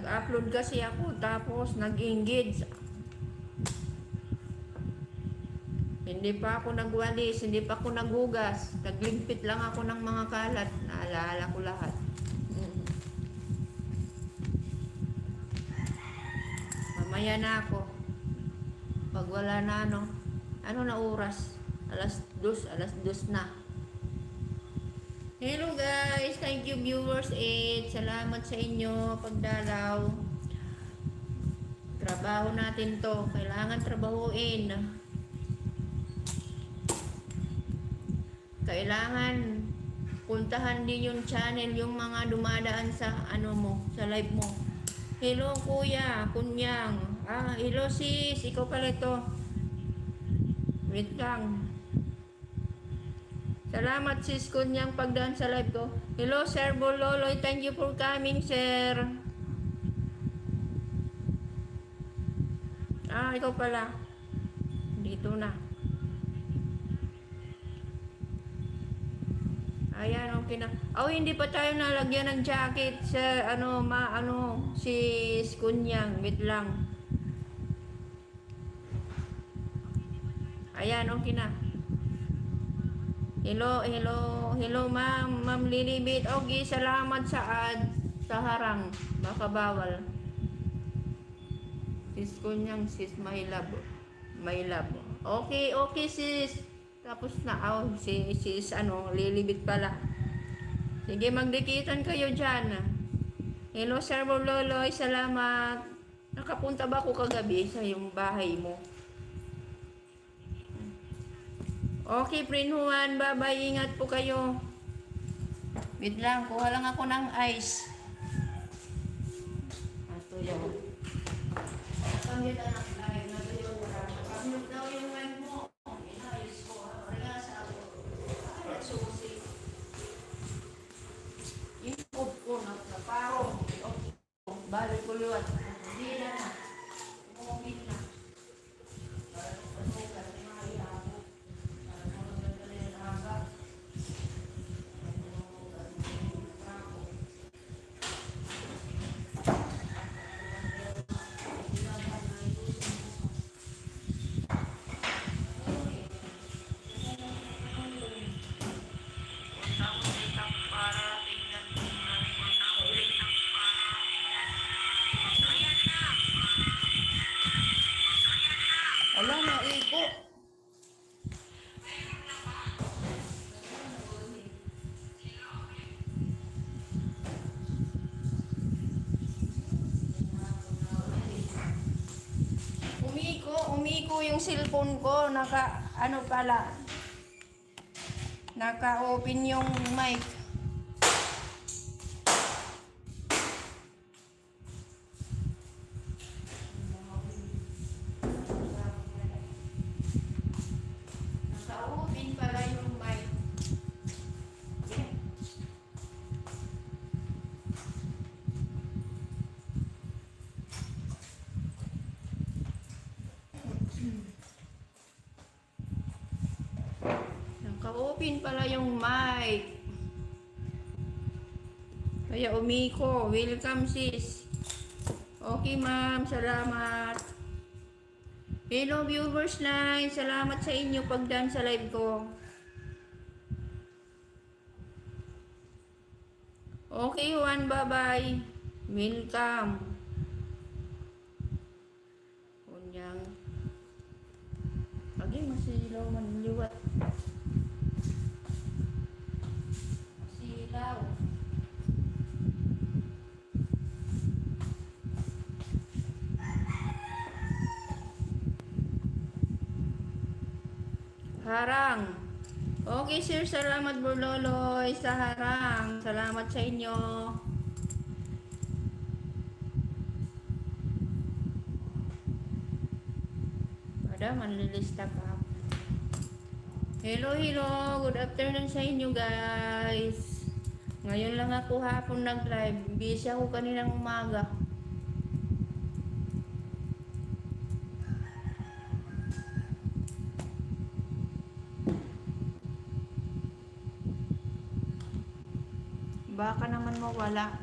Nag-upload kasi ako tapos nag-engage. Hindi pa ako nagwalis, hindi pa ako nagugas. Nagligpit lang ako ng mga kalat. Naalala ko lahat. Mamaya na ako. Pag wala na ano na oras? Alas 2 na. Hello guys, thank you viewers 8. Salamat sa inyo pagdalaw. Trabaho natin to. Kailangan trabahuin. Kailangan puntahan din yung channel, yung mga dumadaan sa sa live mo. Hello kuya, kunyang. Hello sis, ikaw pala ito. Wait lang. Salamat sis kunyang pagdaan sa live ko. Hello Sir Bololoy, thank you for coming sir. Ikaw pala. Dito na. Ayan, okay na. Hindi pa tayo nalagyan ng jacket sa si Kunyang. Wait lang. Ayan, okay na. Hello Ma'am Lilibit. Okay, salamat sa harang. Baka bawal. Sis Kunyang, sis my love. My love. Okay sis. Tapos na, sis Lilibit pala. Sige, magdikitan kayo dyan. Hello, Sir Loloy, salamat. Nakapunta ba ako kagabi sa yung bahay mo? Okay, Prin Juan, bye-bye, ingat po kayo. Wait lang, kuha lang ako ng ice. Ito yun. Pamit anak live na ito yun. Pamit daw yung wife mo. Inayos ko. Regasa ako. Susi. Yung food ko naparo. Balik ko yun. Hindi na. Umumit na. Wala na, iko. Umiko yung cellphone ko. Naka-open yung mic. Naka-open pala yung mic. Naka-open pala yung mic. Kaya umiko. Welcome sis. Okay ma'am, salamat. Hello viewers line. Salamat sa inyo pagdaan sa live ko. Okay Juan, bye-bye. Welcome. Kunyang. Lagi masilaw man liwat. Masilaw. Harang. Okay sir, salamat Bololoy sa harang. Salamat sa inyo. Ada manlilista ka. Hello. Good afternoon sa inyo guys. Ngayon lang ako hapon nag-live. Busy ako kaninang umaga. Baka naman mawala.